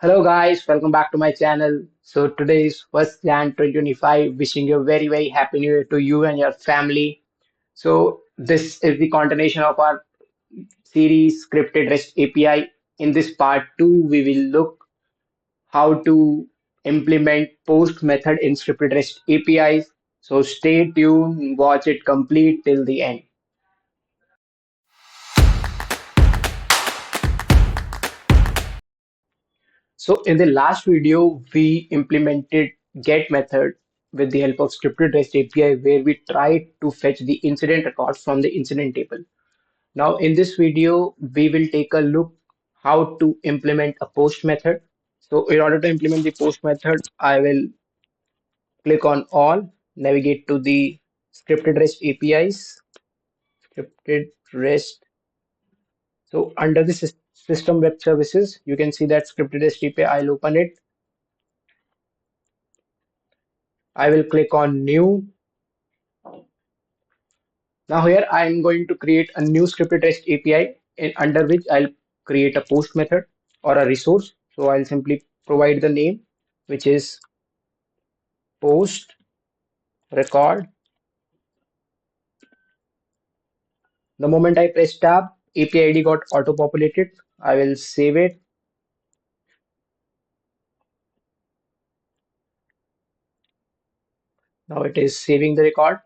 Hello guys, welcome back to my channel. So today is 1st Jan 2025. Wishing you a very happy new year to you and your family. So this is the continuation of our series scripted REST API. In this part 2, we will look how to implement post method in scripted REST APIs. So stay tuned, watch it complete till the end. So in the last video, we implemented get method with the help of scripted REST API where we tried to fetch the incident records from the incident table. Now in this video, we will take a look how to implement a post method. So in order to implement the post method, I will click on all, navigate to the scripted REST APIs, scripted REST. So under the system web services, you can see that scripted REST API. I'll open it. I will click on new. Now here I am going to create a new scripted REST API under which I'll create a post method or a resource. So I'll simply provide the name, which is post record. The moment I press tab, API ID got auto populated. I will save it. Now it is saving the record.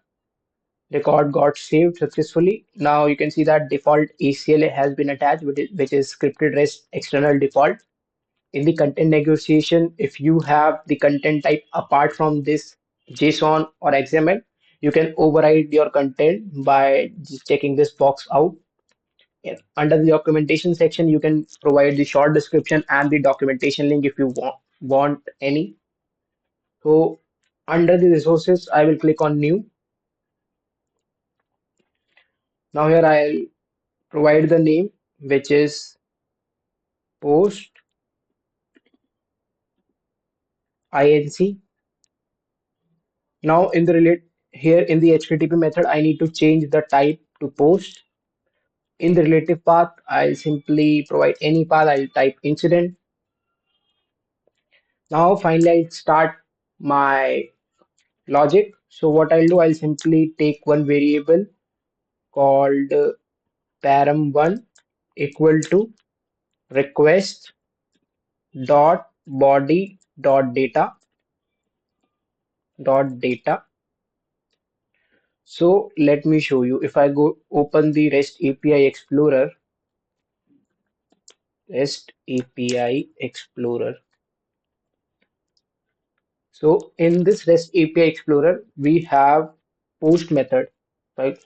Record got saved successfully. Now you can see that default ACL has been attached, which is scripted REST external default. In the content negotiation, if you have the content type apart from this JSON or XML, you can override your content by just checking this box out. Yeah. Under the documentation section, you can provide the short description and the documentation link if you want any. So under the resources, I will click on new. Now here I'll provide the name, which is post inc. Now in the relate here in the HTTP method, I need to change the type to post. In the relative path, I'll simply provide any path. I'll type incident. Now finally I'll start my logic. So what I'll do, I'll simply take one variable called param1 equal to request dot body dot data. So let me show you. If I go open the REST API Explorer, REST API Explorer. So in this REST API Explorer, we have post method, right?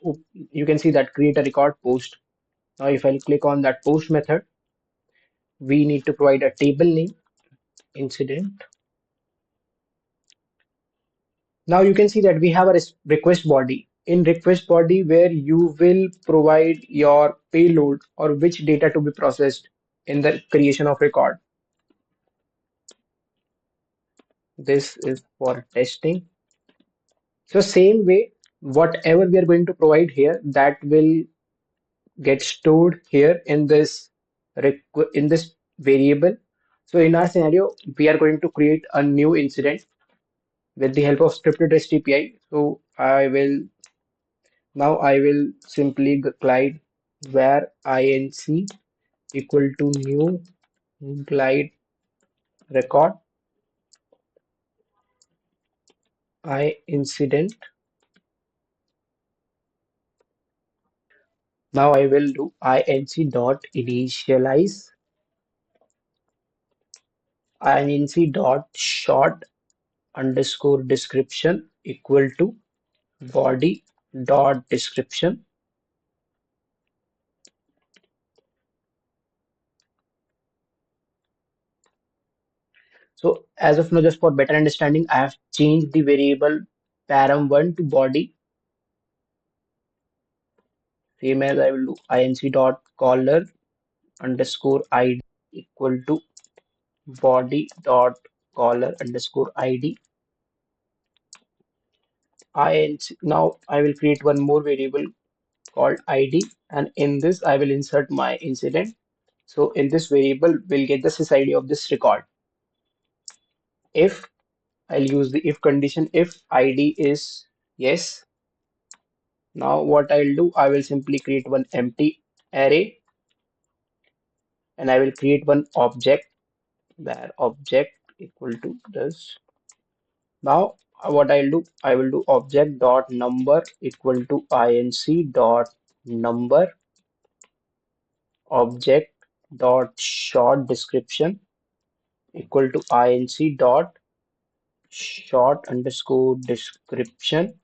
You can see that create a record post. Now, if I click on that post method, we need to provide a table name, incident. Now you can see that we have a request body. In request body where you will provide your payload or which data to be processed in the creation of record. This is for testing. So same way, whatever we are going to provide here, that will get stored here in this variable. So in our scenario, we are going to create a new incident with the help of scripted REST API. So I will simply glide where inc equal to new glide record I incident. Now I will do inc dot initialize inc dot short underscore description equal to body dot description. So as of now, just for better understanding, I have changed the variable param1 to body. Same as I will do inc dot caller underscore id equal to body dot caller underscore id. Now I will create one more variable called id, and in this I will insert my incident. So in this variable, we'll get the sys ID of this record. If I'll use the if condition, if ID is yes. Now what I'll do, I will simply create one empty array and I will create one object where object equal to this. Now what I'll do, I will do object dot number equal to inc dot number object dot short description equal to inc dot short underscore description.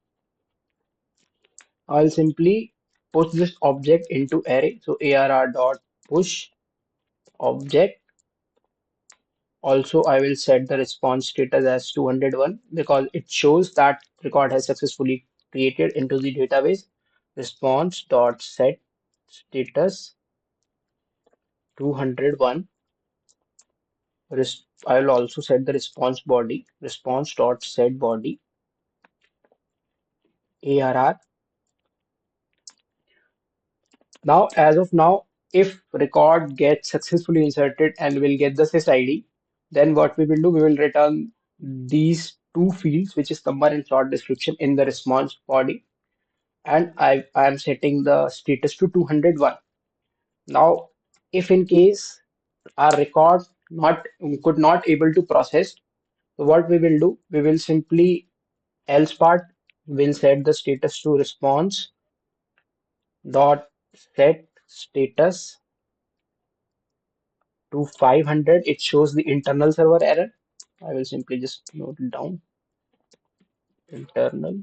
I'll simply push this object into array. So arr dot push object. Also, I will set the response status as 201 because it shows that record has successfully created into the database. Response dot set status 201. I will also set the response body. Response dot set body arr. Now, as of now, if record gets successfully inserted and will get the sys then what we will do, we will return these two fields, which is number and short description in the response body. And I am setting the status to 201. Now, if in case our record not could not able to process, so what we will do, we will simply else part will set the status to response dot set status to 500. It shows the internal server error. I will simply just note it down. Internal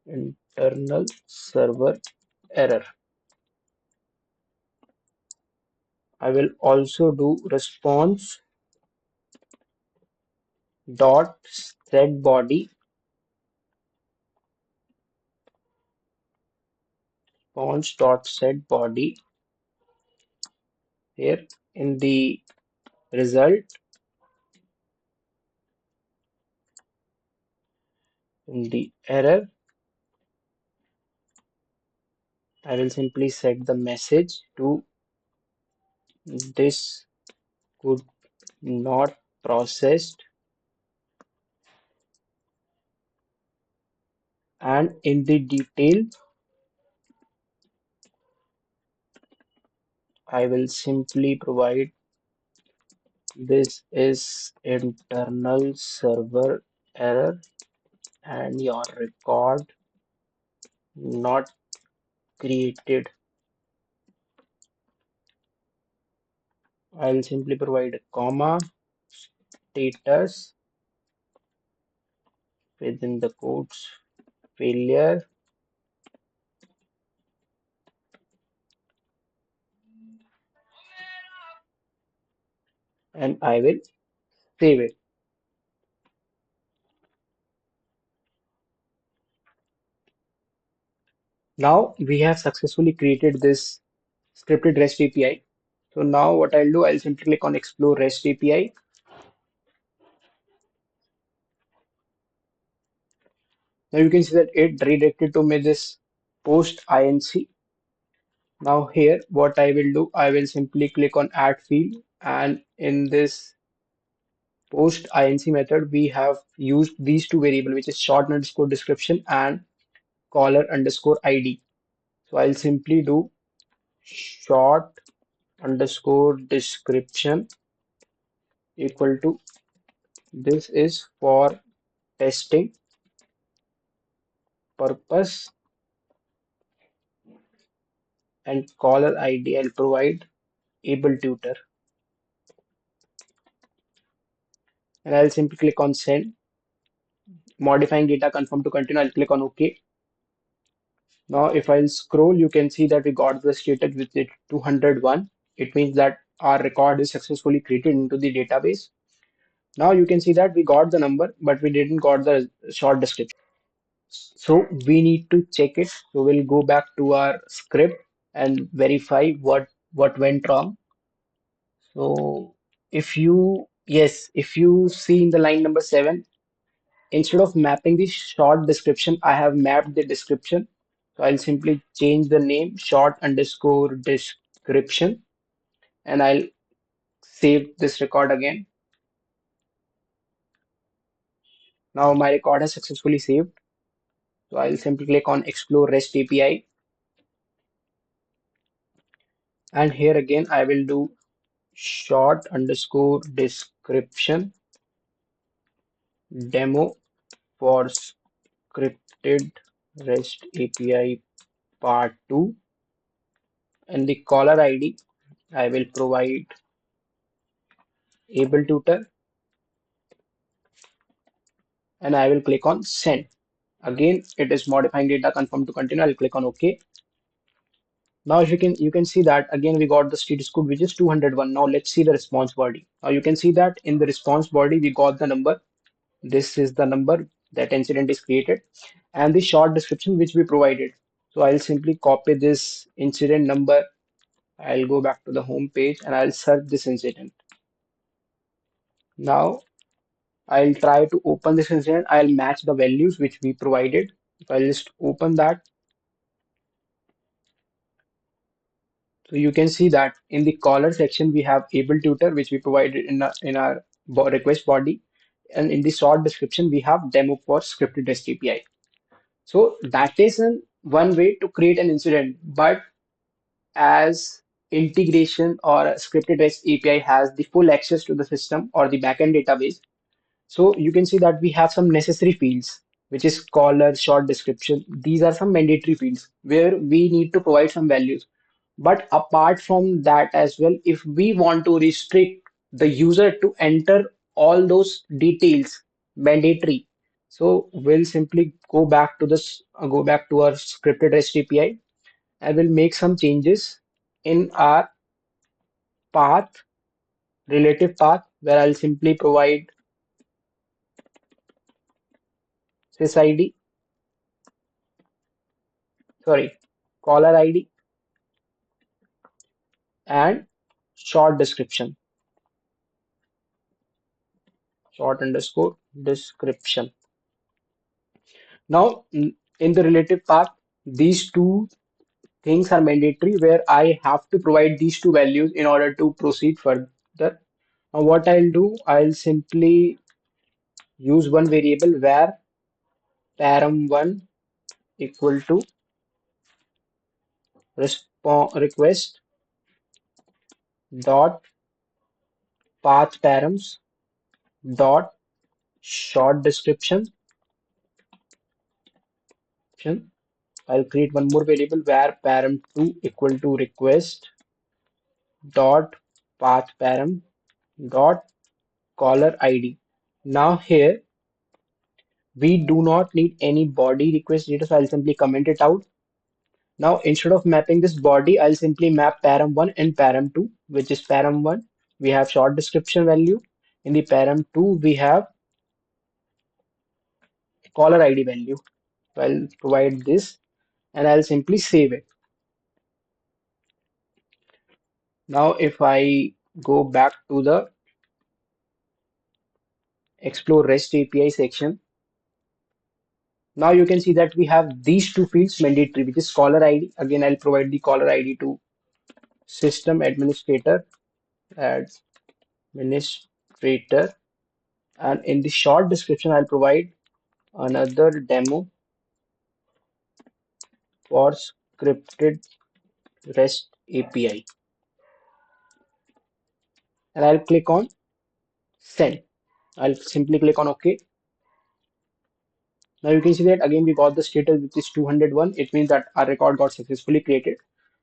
internal server error. I will also do response dot set body response dot set body here in the result in the error. I will simply set the message to this could not processed, and in the detail I will simply provide this is internal server error and your record not created. I'll simply provide a comma status within the quotes failure, and I will save it. Now we have successfully created this scripted REST API. So now what I'll do, I'll simply click on explore REST API. Now you can see that it redirected to me this post inc. Now here what I will do, I will simply click on add field, and in this post inc method we have used these two variables, which is short underscore description and caller underscore id. So I'll simply do short underscore description equal to this is for testing purpose, and caller id I'll provide able tutor, and I'll simply click on send. Modifying data confirm to continue, I'll click on OK. Now if I'll scroll, you can see that we got the status with it 201. It means that our record is successfully created into the database. Now you can see that we got the number, but we didn't got the short description. So we need to check it. So we'll go back to our script and verify what went wrong. So if you see in the line number 7, instead of mapping the short description, I have mapped the description. So I'll simply change the name short underscore description, and I'll save this record again. Now my record has successfully saved. So I'll simply click on Explore REST API. And here again, I will do short underscore description demo for scripted REST API part 2. And the caller ID, I will provide able tutor and I will click on send. Again, it is modifying data confirm to continue. I'll click on OK. Now if you can see that again we got the status code which is 201. Now let's see the response body. Now you can see that in the response body we got the number. This is the number that incident is created and the short description which we provided. So I'll simply copy this incident number. I'll go back to the home page and I'll search this incident. Now I'll try to open this incident. I'll match the values which we provided. So I'll just open that. So you can see that in the caller section we have able tutor which we provided in our request body, and in the short description we have demo for scripted REST API. So that is one way to create an incident, but as integration or a scripted REST API has the full access to the system or the backend database, so you can see that we have some necessary fields, which is caller, short description. These are some mandatory fields where we need to provide some values. But apart from that as well, if we want to restrict the user to enter all those details mandatory, so we'll simply go back to our scripted REST API. I will make some changes in our path, relative path, where I'll simply provide sys ID, sorry, caller ID and short description, short underscore description. Now, in the relative path, these two things are mandatory where I have to provide these two values in order to proceed further. Now, what I'll do, I'll simply use one variable where param1 equal to request dot path params dot short description. I'll create one more variable where param2 equal to request dot path param dot caller ID. Now here we do not need any body request data, so I'll simply comment it out. Now instead of mapping this body, I'll simply map param1 and param2, which is param1 we have short description value. In the param2 we have caller ID value. So I'll provide this and I'll simply save it. Now if I go back to the explore REST API section, now you can see that we have these two fields mandatory, which is caller ID. Again, I'll provide the caller ID to system administrator, administrator, and in the short description, I'll provide another demo for scripted REST API, and I'll click on send. I'll simply click on OK. Now you can see that again we got the status which is 201. It means that our record got successfully created.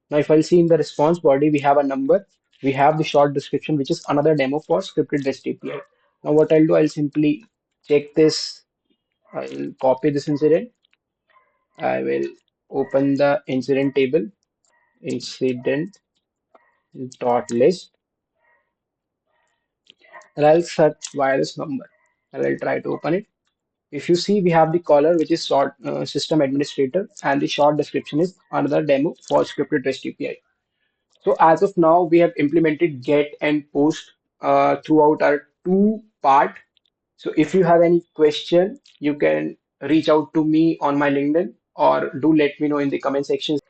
Now if I'll see in the response body, we have a number, we have the short description, which is another demo for scripted REST API. Now what I'll do, I'll simply check this, I'll copy this incident, I will open the incident table, incident dot list, and I'll search via this number and I'll try to open it. If you see, we have the caller, which is short system administrator, and the short description is another demo for scripted REST API. So as of now, we have implemented get and post throughout our two part. So if you have any question, you can reach out to me on my LinkedIn or do let me know in the comment section.